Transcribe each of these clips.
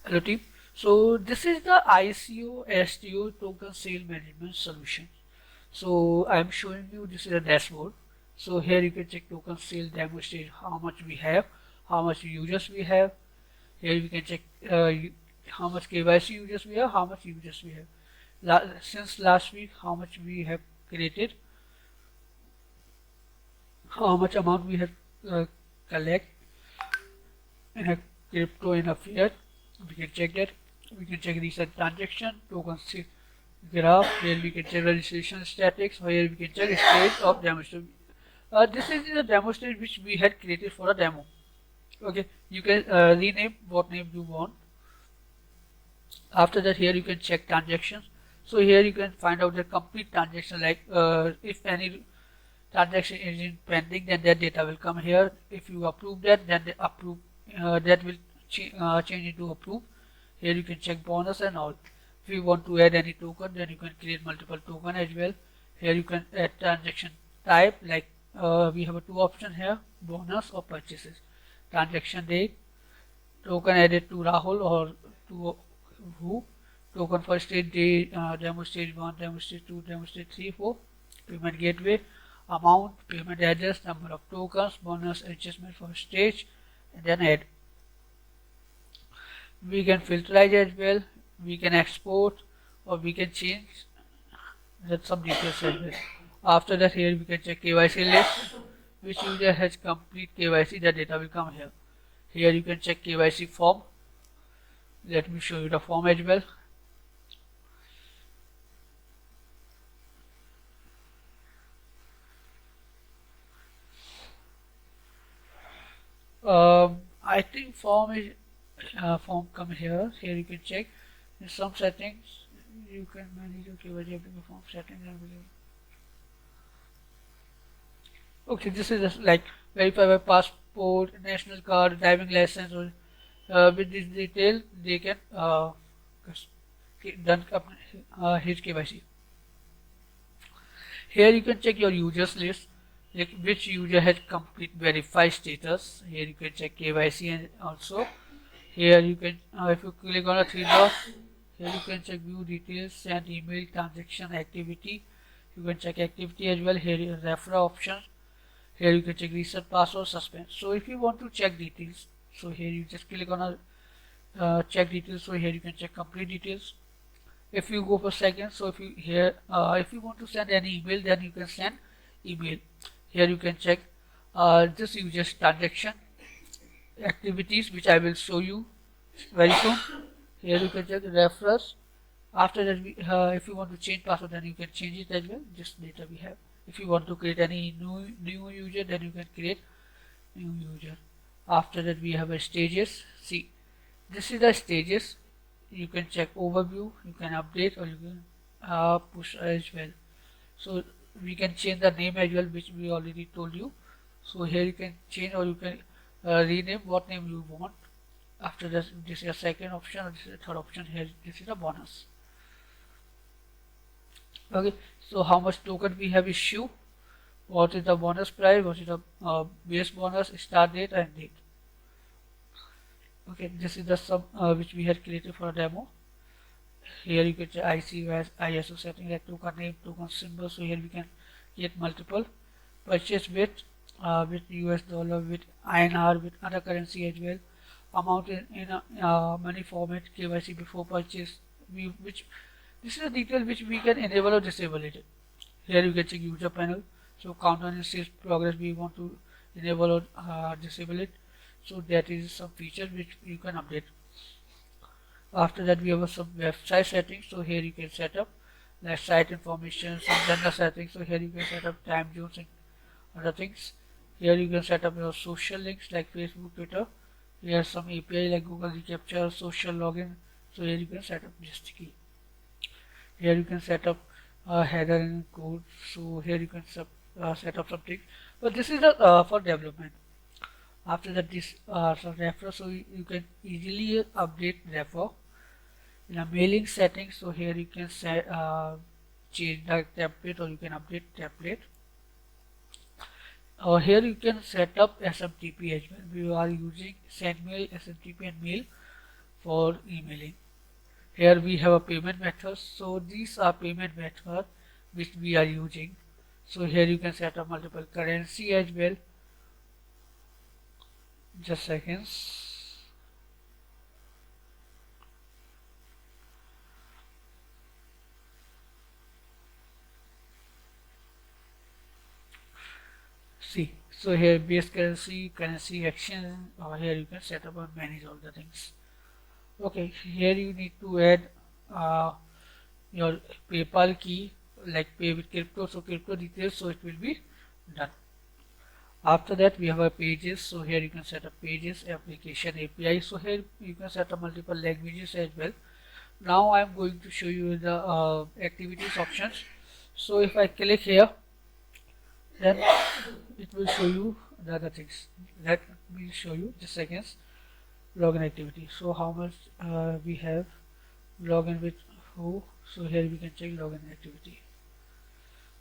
Hello team. So this is the ICO STO token sale management solution. So I'm showing you this is a dashboard. So here you can check token sale demo stage, how much we have, how much users we have. Here you can check how much KYC users we have, how much users we have. Since last week, how much we have created, how much amount we have collect in a crypto in a fiat. We can check that. We can check recent transaction, token sale graph. Here we can check registration statics. Here we can check state of demonstration. This is the demo stage which we had created for a demo. Okay, you can rename what name you want. After that, here you can check transactions. So here you can find out the complete transaction, like if any transaction is in pending, then that data will come here. If you approve that, then the approve that will change into approve. Here you can check bonus and all. If you want to add any token, then you can create multiple token as well. Here you can add transaction type, like we have a two option here, bonus or purchases. Transaction date, token added to Rahul or to who, token for stage day, demo stage 1, demo stage 2, demo stage 3, 4, payment gateway, amount, payment address, number of tokens, bonus adjustment for stage, and then add. We can filterize as well, we can export, or we can change. That's some details as well. After that, here we can check KYC list. Which user has complete KYC, the data will come here. Here you can check KYC form. Let me show you the form as well. I think form is form come here. Here you can check in some settings. You can manage your KYC form settings. Okay, this is just like verify by passport, national card, driving license, or with this detail they can done his KYC. Here you can check your users list, like which user has complete verified status. Here you can check KYC, and also here you can if you click on a three dots, here you can check view details, send email, transaction activity. You can check activity as well. Here is referral options. Here you can check reset password, suspend. So if you want to check details, so here you just click on a check details. So here you can check complete details. If you go for seconds, so if you here if you want to send any email, then you can send email. Here you can check this user's transaction activities, which I will show you very soon. Here you can check referrals. After that, if you want to change password, then you can change it as well. Just data we have. If you want to create any new user, then you can create new user. After that, we have a stages. See, this is the stages. You can check overview, you can update, or you can push as well. So we can change the name as well, which we already told you. So here you can change, or you can rename what name you want. After this is a second option, or this is a third option. Here this is a bonus. Okay, so how much token we have issue, what is the bonus price, what is the base bonus, start date and date. Okay, this is the sum which we had created for a demo. Here you can check ISO setting, like token name, token symbol. So here we can get multiple purchase with US dollar, with INR, with other currency as well. Amount in a money format, KYC before purchase. Which this is a detail which we can enable or disable it. Here you can check user panel. So count on sales progress, we want to enable or disable it. So that is some feature which you can update. After that, we have some website settings. So here you can set up like site information, some general settings. So here you can set up time zones and other things. Here you can set up your social links like Facebook, Twitter. Here are some API like Google Recaptcha, social login. So here you can set up just key. Here you can set up header and code. So here you can set up something. But this is for development. After that, this some refer, so you can easily update refer in a mailing settings. So here you can set change the template, or you can update template. Here you can set up SMTP as well. We are using SendMail, SMTP and mail for emailing. Here we have a payment method. So these are payment methods which we are using. So here you can set up multiple currency as well. Just seconds. See, so here base currency, currency action, or here you can set up and manage all the things. Okay, here you need to add your PayPal key, like pay with crypto, so crypto details, so it will be done. After that we have our pages. So here you can set up pages, application, API. So here you can set up multiple languages as well. Now I am going to show you the activities options. So if I click here, then it will show you the other things. Let me show you just seconds. Login activity. So how much we have, login with who. So here we can check login activity.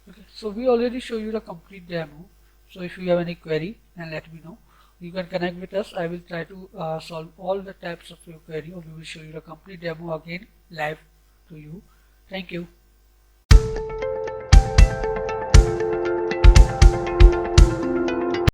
Okay, so we already show you the complete demo. So if you have any query, then let me know. You can connect with us. I will try to solve all the types of your query, or we will show you the complete demo again live to you. Thank you.